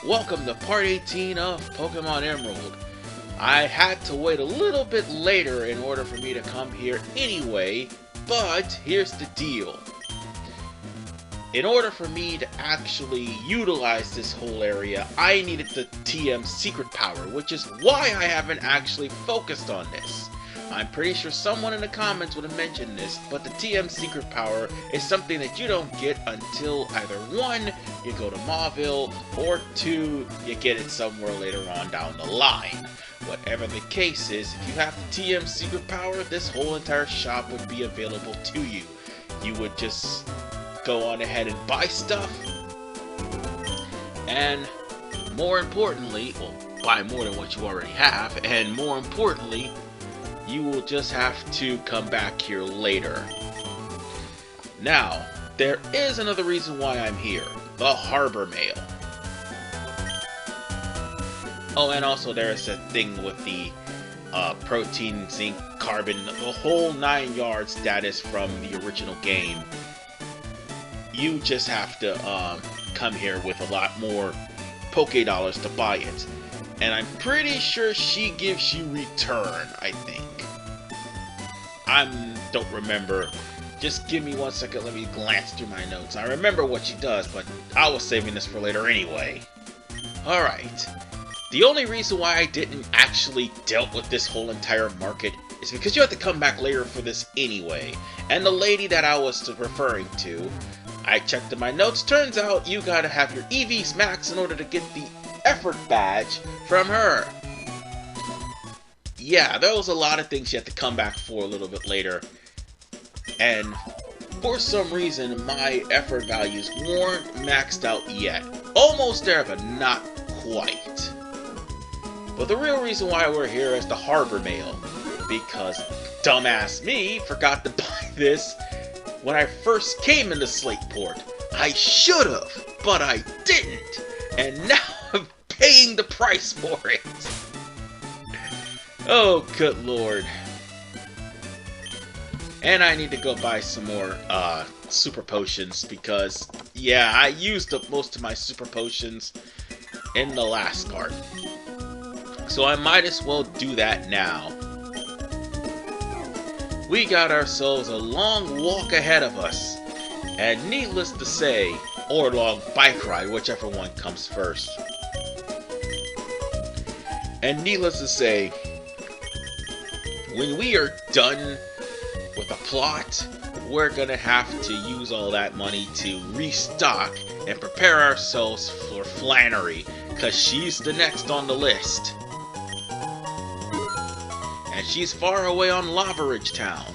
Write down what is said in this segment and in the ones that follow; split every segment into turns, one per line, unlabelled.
Welcome to part 18 of Pokemon Emerald. I had to wait a little bit later in order for me to come here anyway, but here's the deal. In order for me to actually utilize this whole area, I needed the TM secret power, which is why I haven't actually focused on this. I'm pretty sure someone in the comments would have mentioned this, but the TM secret power is something that you don't get until either 1, you go to Mauville, or 2, you get it somewhere later on down the line. Whatever the case is, if you have the TM secret power, this whole entire shop would be available to you. You would just go on ahead and buy stuff, and more importantly, well, buy more than what you already have, and more importantly, you will just have to come back here later. Now, there is another reason why I'm here. The Harbor Mail. Oh, and also there's a thing with the protein, zinc, carbon, the whole 9 yards that is from the original game. You just have to come here with a lot more Poke Dollars to buy it. And I'm pretty sure she gives you return, I think. Don't remember. Just give me 1 second, let me glance through my notes. I remember what she does, but I was saving this for later anyway. Alright. The only reason why I didn't actually dealt with this whole entire market is because you have to come back later for this anyway. And the lady that I was referring to, I checked in my notes, turns out you gotta have your EVs max in order to get the effort badge from her. Yeah, there was a lot of things you had to come back for a little bit later. And for some reason, my effort values weren't maxed out yet. Almost there, but not quite. But the real reason why we're here is the Harbor Mail. Because dumbass me forgot to buy this when I first came into Slateport. I should've, but I didn't. And now I'm paying the price for it. Oh, good lord. And I need to go buy some more super potions because, yeah, I used up most of my super potions in the last part. So I might as well do that now. We got ourselves a long walk ahead of us. And needless to say, or long bike ride, whichever one comes first. And needless to say, when we are done with the plot, we're gonna have to use all that money to restock and prepare ourselves for Flannery, cause she's the next on the list. And she's far away on Lavaridge town.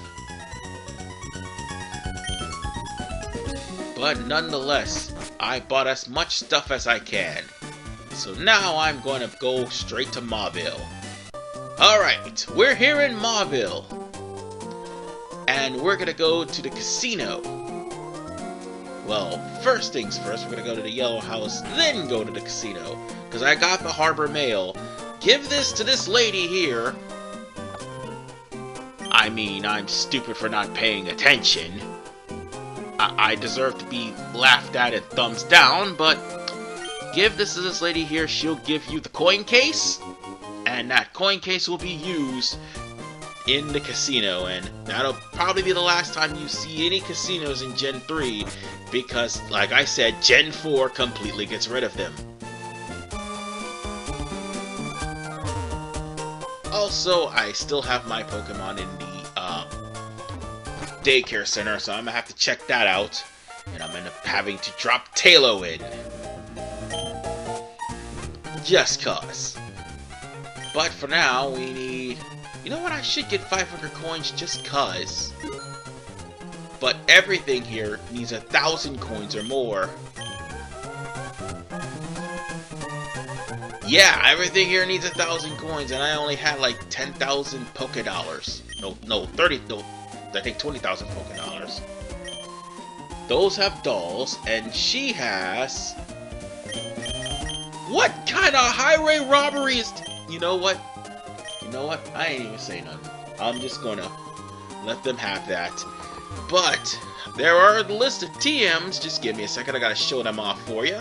But nonetheless, I bought as much stuff as I can. So now I'm going to go straight to Mauville. Alright, we're here in Mauville. And we're going to go to the casino. Well, first things first, we're going to go to the Yellow House, then go to the casino. Because I got the Harbor Mail. Give this to this lady here. I mean, I'm stupid for not paying attention. I deserve to be laughed at and thumbs down, but give this to this lady here, she'll give you the coin case, and that coin case will be used in the casino, and that'll probably be the last time you see any casinos in Gen 3, because, like I said, Gen 4 completely gets rid of them. Also, I still have my Pokemon in the daycare center, so I'm gonna have to check that out, and I'm gonna up having to drop Talo in. Just cause. But for now, we need... You know what? I should get 500 coins just cause. But everything here needs 1,000 coins or more. Yeah, everything here needs 1,000 coins, and I only had like 10,000 Poke Dollars. No, 30. No, I think 20,000 Poke Dollars. Those have dolls, and she has... What kind of highway robbery is... You know what? You know what? I ain't even saying nothing. I'm just gonna let them have that. But there are a list of TMs. Just give me a second. I gotta show them off for you.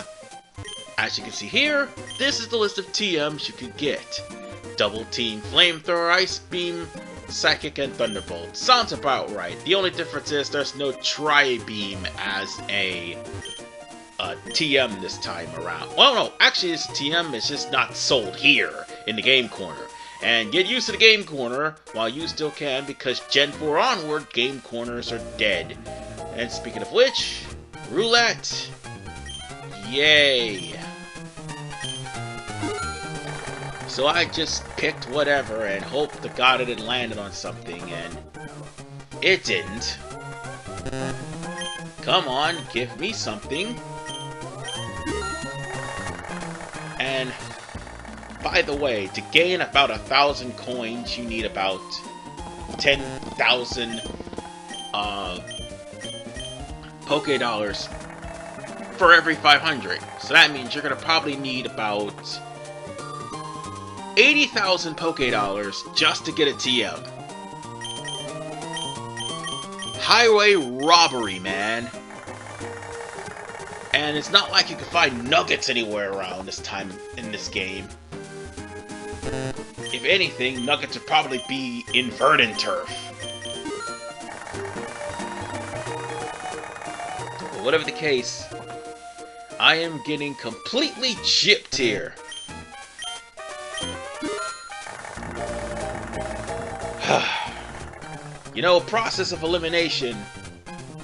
As you can see here, this is the list of TMs you could get. Double Team, Flamethrower, Ice Beam, Psychic, and Thunderbolt. Sounds about right. The only difference is there's no Tri-Beam as a TM this time around. Well, no, actually it's a TM, it's just not sold here in the Game Corner. And get used to the Game Corner while you still can, because Gen 4 onward, Game Corners are dead. And speaking of which, Roulette. Yay. So I just picked whatever and hoped to God it had landed on something, and it didn't. Come on, give me something. And by the way, to gain about 1,000 coins, you need about 10,000 Poké Dollars for every 500. So that means you're gonna probably need about 80,000 Poké Dollars just to get a TM. Highway robbery, man. And it's not like you can find nuggets anywhere around this time in this game. If anything, nuggets would probably be in Verdant Turf. But whatever the case, I am getting completely gypped here. You know, process of elimination.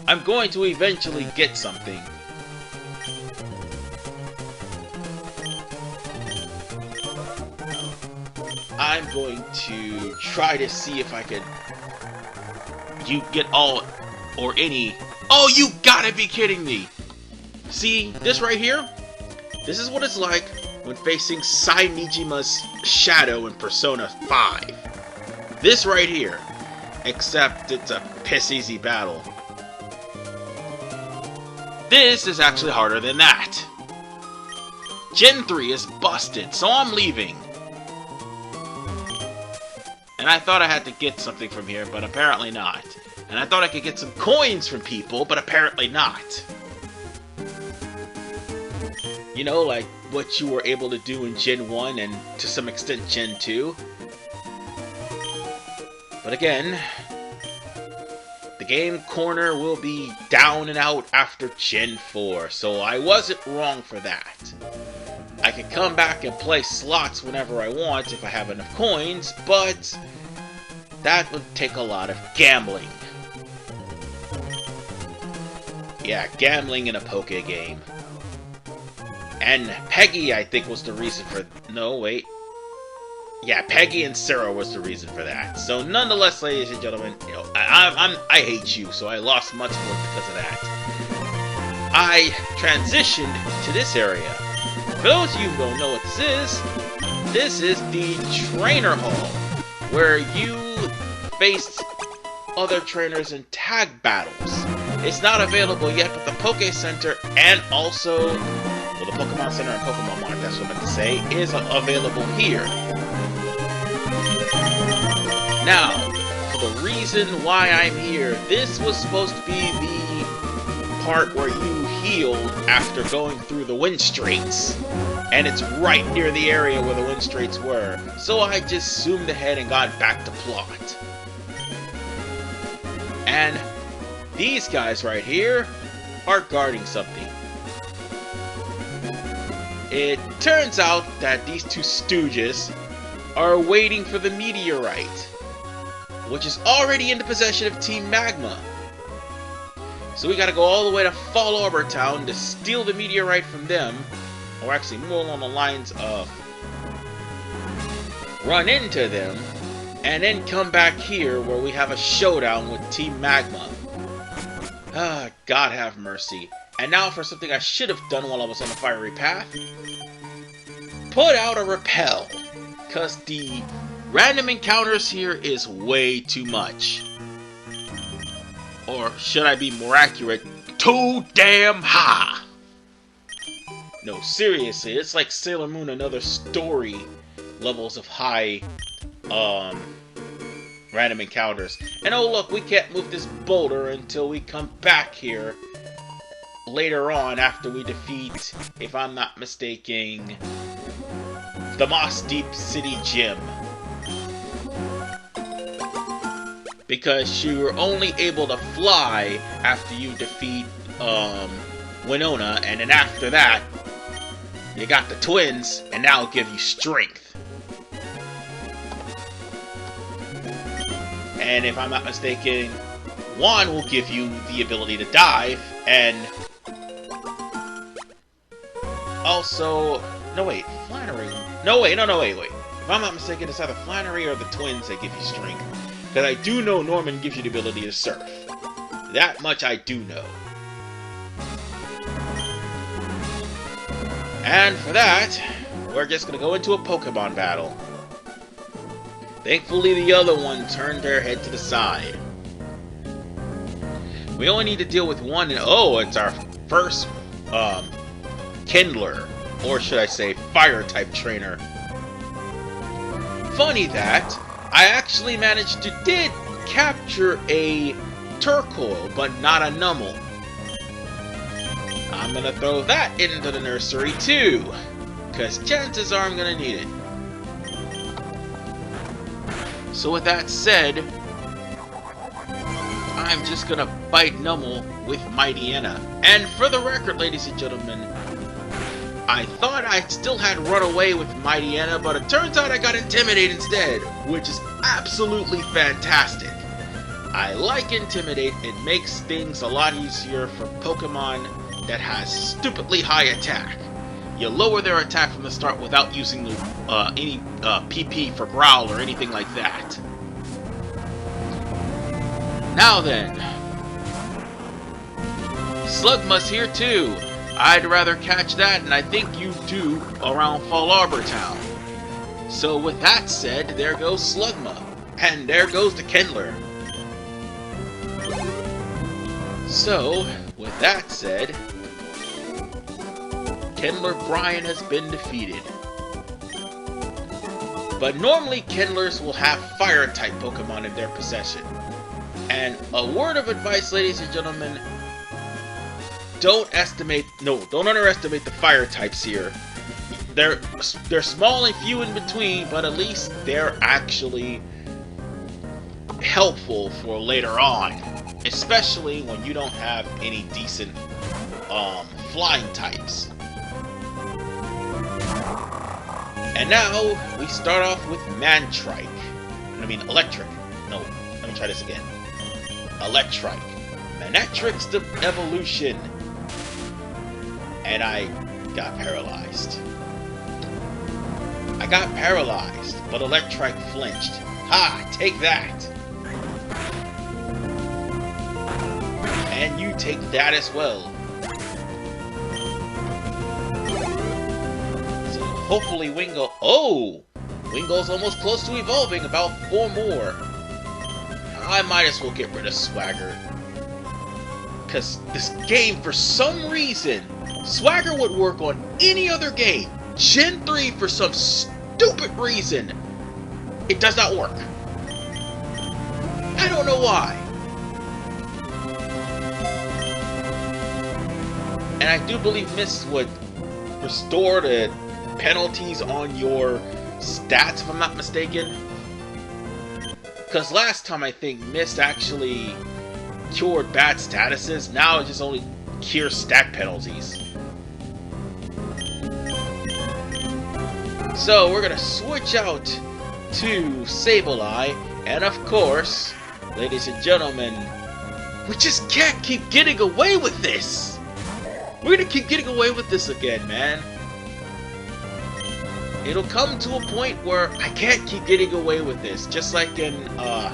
I'm going to eventually get something. I'm going to try to see if I can get all or any. Oh, you gotta be kidding me! See, this right here? This is what it's like when facing Sainijima's shadow in Persona 5. This right here. Except it's a piss-easy battle. This is actually harder than that. Gen 3 is busted, so I'm leaving. And I thought I had to get something from here, but apparently not. And I thought I could get some coins from people, but apparently not. You know, like what you were able to do in Gen 1 and to some extent Gen 2. But again, the Game Corner will be down and out after Gen 4, so I wasn't wrong for that. I can come back and play slots whenever I want if I have enough coins, but that would take a lot of gambling. Yeah, gambling in a Poke game. And Peggy, I think, was the reason for... No, wait. Yeah, Peggy and Sarah was the reason for that. So, nonetheless, ladies and gentlemen, you know, I hate you, so I lost much more because of that. I transitioned to this area. For those of you who don't know what this is the Trainer Hall, where you face other trainers in tag battles. It's not available yet, but the Poke Center and also, well, the Pokemon Center and Pokemon Mart, that's what I meant to say, is available here. Now, for the reason why I'm here, this was supposed to be the part where you healed after going through the wind straits. And it's right near the area where the wind straits were. So I just zoomed ahead and got back to plot. And these guys right here are guarding something. It turns out that these two stooges are waiting for the meteorite, which is already in the possession of Team Magma. So we gotta go all the way to Fall Arbor Town to steal the meteorite from them, or actually more along the lines of run into them, and then come back here where we have a showdown with Team Magma. Ah, God have mercy. And now for something I should have done while I was on the fiery path. Put out a repel, because the random encounters here is way too much. Or should I be more accurate, too damn high. No, seriously, it's like Sailor Moon and other story levels of high random encounters. And oh look, we can't move this boulder until we come back here later on after we defeat, if I'm not mistaken, the Moss Deep City Gym. Because you're only able to fly after you defeat Winona, and then after that, you got the twins, and that'll give you strength. And if I'm not mistaken, one will give you the ability to dive, and also, no wait, Flannery. No wait. If I'm not mistaken, it's either Flannery or the twins that give you strength. Because I do know Norman gives you the ability to surf. That much I do know. And for that, we're just going to go into a Pokemon battle. Thankfully, the other one turned their head to the side. We only need to deal with one, and oh, it's our first Kindler, or should I say Fire-type trainer. Funny that I actually managed to capture a Turcoil, but not a Numel. I'm gonna throw that into the nursery too, because chances are I'm gonna need it. So with that said, I'm just gonna fight Numel with Mightyena. And for the record, ladies and gentlemen, I thought I still had run away with Mightyena, but it turns out I got Intimidate instead, which is absolutely fantastic. I like Intimidate. It makes things a lot easier for Pokemon that has stupidly high attack. You lower their attack from the start without using any PP for Growl or anything like that. Now then, Slugma's here too. I'd rather catch that, and I think you do, around Fall Arbor Town. So with that said, there goes Slugma. And there goes the Kindler. So, with that said, Kindler Brian has been defeated. But normally Kindlers will have Fire-type Pokemon in their possession. And a word of advice, ladies and gentlemen, don't underestimate the Fire types here. They're small and few in between, but at least they're actually helpful for later on, especially when you don't have any decent flying types. And now we start off with Electric. No, let me try this again. Electrike. Manectric's the evolution. And I got paralyzed. But Electrike flinched. Ha! Take that! And you take that as well. So hopefully Wingull... Oh! Wingull's almost close to evolving, about 4 more. I might as well get rid of Swagger. Because this game, for some reason, Swagger would work on any other game. Gen 3, for some stupid reason, it does not work. I don't know why. And I do believe Mist would restore the penalties on your stats, if I'm not mistaken. Because last time I think Mist actually cured bad statuses. Now it just only cures stat penalties. So we're gonna switch out to Sableye, and of course, ladies and gentlemen, we just can't keep getting away with this. We're gonna keep getting away with this again, man. It'll come to a point where I can't keep getting away with this, just like in the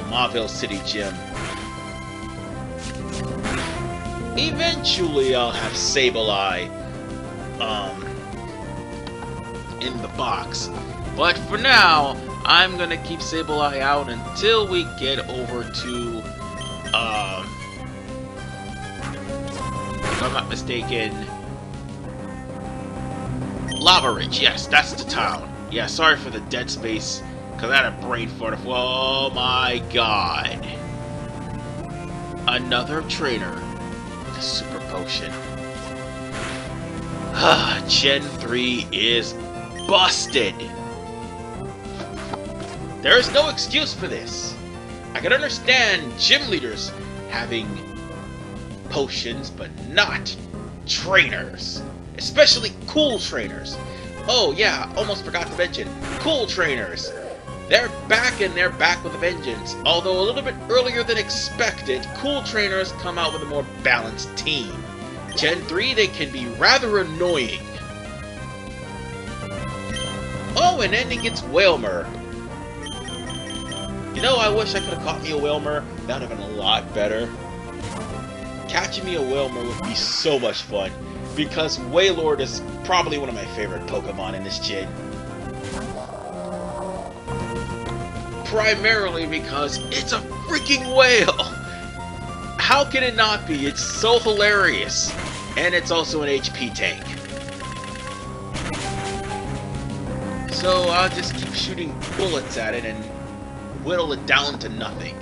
Mauville City Gym. Eventually, I'll have Sableye in the box, but for now, I'm gonna keep Sableye out until we get over to if I'm not mistaken, Lavaridge. Yes, that's the town. Yeah, sorry for the dead space, because I had a brain fart of, oh my god. Another trainer. The super potion. Gen 3 is busted. There is no excuse for this. I can understand gym leaders having potions, but not trainers. Especially cool trainers. Oh yeah, almost forgot to mention. Cool trainers. They're back and they're back with a vengeance. Although a little bit earlier than expected, cool trainers come out with a more balanced team. Gen 3, they can be rather annoying. Oh, and then it gets Whalmer. You know, I wish I could have caught me a Whalmer. That would have been a lot better. Catching me a Whalmer would be so much fun, because Wailord is probably one of my favorite Pokemon in this gen. Primarily because it's a freaking whale! How can it not be? It's so hilarious! And it's also an HP tank. So I'll just keep shooting bullets at it and whittle it down to nothing.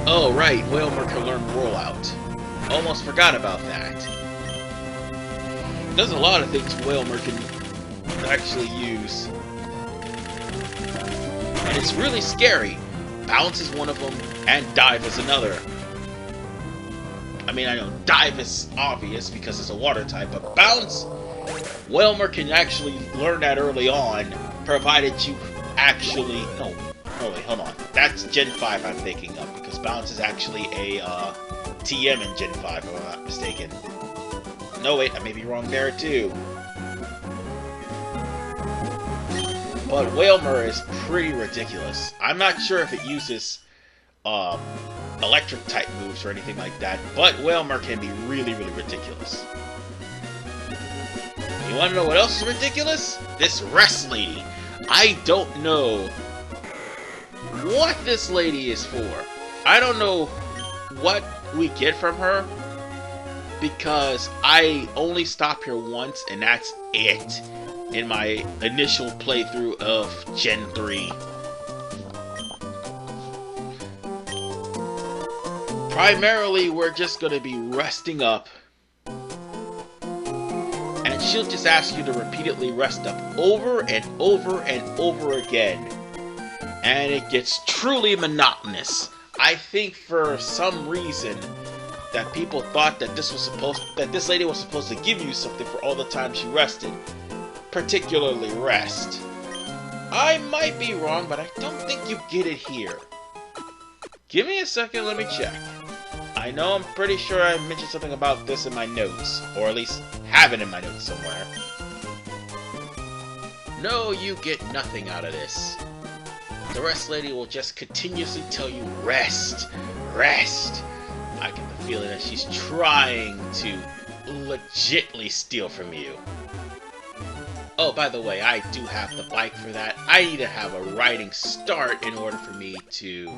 Oh right, Whalmer can learn Rollout. Almost forgot about that. There's a lot of things Whalmer can actually use. And it's really scary. Bounce is one of them, and Dive is another. I mean, I know Dive is obvious because it's a water type, but Bounce, Whalmer can actually learn that early on, provided you actually... No, wait, hold on. That's Gen 5 I'm thinking of, because Bounce is actually a TM in Gen 5, if I'm not mistaken. No, wait, I may be wrong there, too. But Whalmer is pretty ridiculous. I'm not sure if it uses electric type moves or anything like that, but Whalmer can be really, really ridiculous. You want to know what else is ridiculous? This rest lady. I don't know what this lady is for. I don't know what we get from her, because I only stop here once, and that's it in my initial playthrough of Gen 3. Primarily, we're just going to be resting up, and she'll just ask you to repeatedly rest up over and over and over again, and it gets truly monotonous. I think for some reason that people thought that this lady was supposed to give you something for all the time she rested, particularly rest. I might be wrong, but I don't think you get it here. Give me a second, let me check. I know I'm pretty sure I mentioned something about this in my notes, or at least have it in my notes somewhere. No, you get nothing out of this. The rest lady will just continuously tell you, rest, rest. I get the feeling that she's trying to legitly steal from you. Oh, by the way, I do have the bike for that. I need to have a riding start in order for me to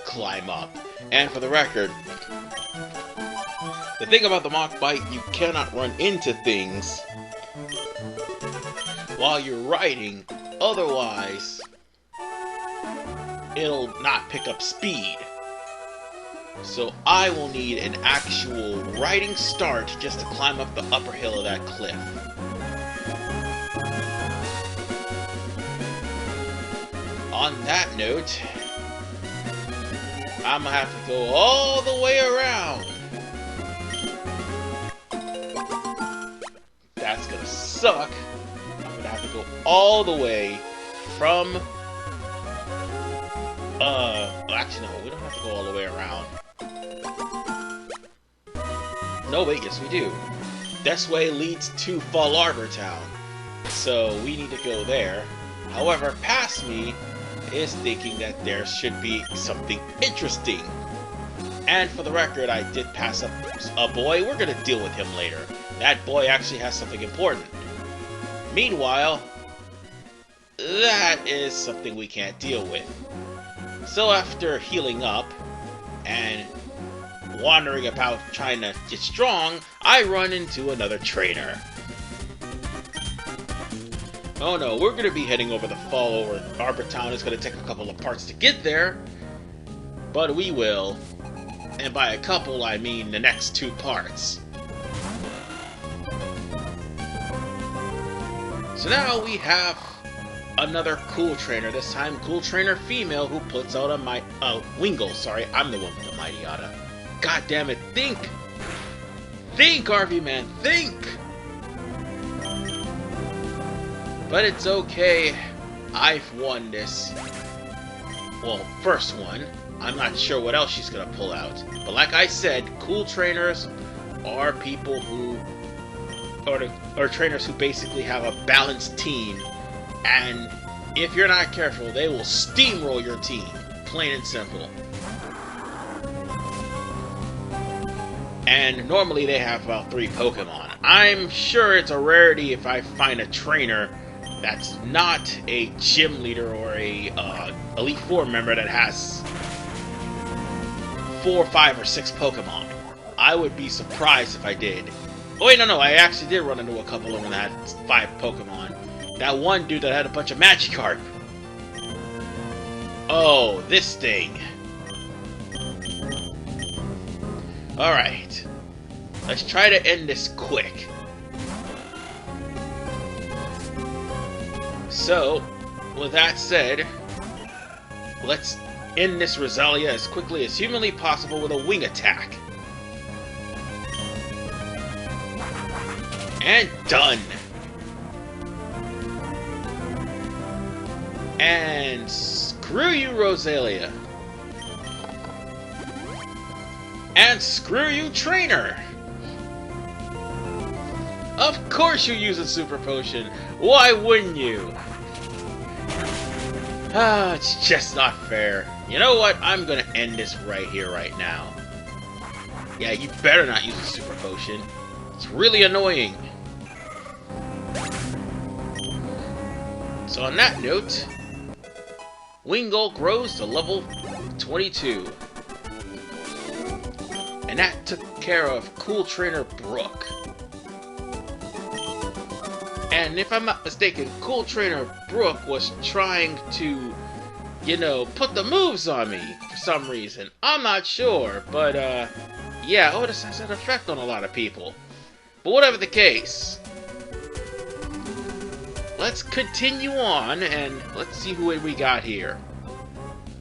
climb up. And for the record, the thing about the Mach Bike, you cannot run into things while you're riding, otherwise it'll not pick up speed. So I will need an actual riding start just to climb up the upper hill of that cliff. On that note, I'm gonna have to go all the way around. That's gonna suck. I'm gonna have to go all the way from... actually no, we don't have to go all the way around. No, wait, yes we do. This way leads to Fall Arbor Town, so we need to go there. However, past me is thinking that there should be something interesting. And for the record, I did pass up a boy. We're gonna deal with him later. That boy actually has something important. Meanwhile, that is something we can't deal with. So after healing up and wandering about trying to get strong, I run into another trainer. Oh no, we're going to be heading over the Fall Arbor Town. It's going to take a couple of parts to get there. but we will. And by a couple, I mean the next 2 parts. So now we have another cool trainer, this time cool trainer female, who puts out a Wingle, sorry, I'm the one with the Mighty Otta. God damn it, think! Think, RV man, think! But it's okay, I've won this. Well, first one. I'm not sure what else she's gonna pull out. But like I said, cool trainers are people who... or trainers who basically have a balanced team. And if you're not careful, they will steamroll your team. Plain and simple. And normally they have about 3 Pokemon. I'm sure it's a rarity if I find a trainer that's not a gym leader or a Elite Four member that has 4, 5, or 6 Pokemon. I would be surprised if I did. Oh wait, no, I actually did run into a couple of them that had 5 Pokemon. That one dude that had a bunch of Magikarp. Oh, this thing. Alright. Let's try to end this quick. So, with that said, let's end this Roselia as quickly as humanly possible with a wing attack. And done! And screw you, Roselia! And screw you, Trainer! Of course you use a Super Potion! Why wouldn't you? Ah, it's just not fair. You know what? I'm gonna end this right here, right now. Yeah, you better not use a Super Potion. It's really annoying. So on that note, Wingull grows to level 22. And that took care of Cool Trainer Brooke. And if I'm not mistaken, Cool Trainer Brooke was trying to, you know, put the moves on me for some reason. I'm not sure, but yeah, oh, this has an effect on a lot of people. But whatever the case, let's continue on and let's see who we got here.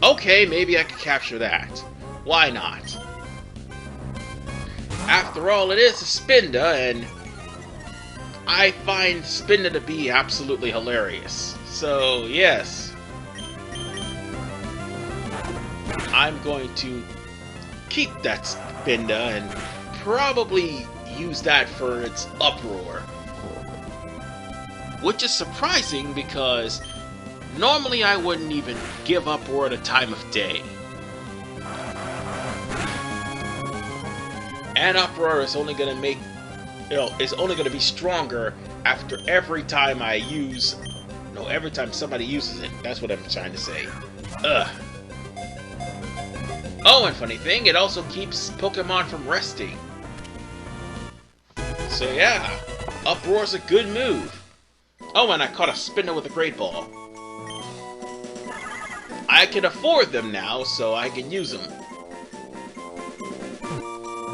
Okay, maybe I could capture that. Why not? After all, it is a Spinda, and I find Spinda to be absolutely hilarious. So, yes. I'm going to keep that Spinda and probably use that for its Uproar. Which is surprising because normally I wouldn't even give Uproar the time of day. And Uproar is only gonna make, is only gonna be stronger after every time I use, every time somebody uses it. That's what I'm trying to say. Ugh. Oh, and funny thing, it also keeps Pokemon from resting. So yeah, Uproar's a good move. Oh, and I caught a Spinda with a Great Ball. I can afford them now, so I can use them.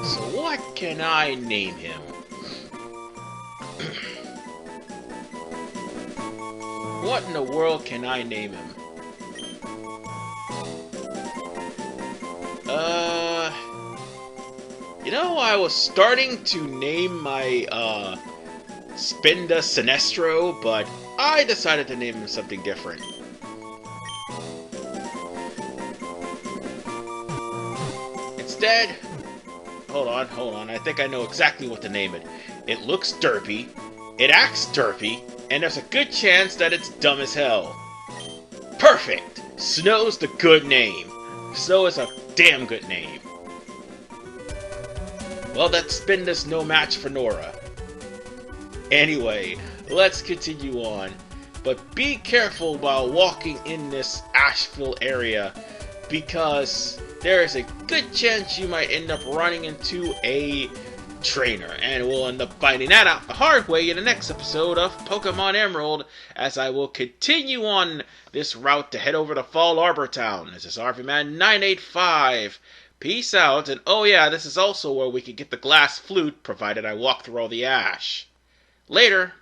So what can I name him? What in the world can I name him? You know, I was starting to name my, Spinda Sinestro, but I decided to name him something different. Instead, hold on, I think I know exactly what to name it. It looks derpy, it acts derpy, and there's a good chance that it's dumb as hell. Perfect! Snow's the good name. Snow is a damn good name. Well, that Spinda's no match for Nora. Anyway, let's continue on. But be careful while walking in this Asheville area, because there is a good chance you might end up running into a trainer, and we'll end up finding that out the hard way in the next episode of Pokemon Emerald, as I will continue on this route to head over to Fall Arbor Town. This is RVman 985. Peace out, and oh yeah, this is also where we can get the glass flute, provided I walk through all the ash. Later.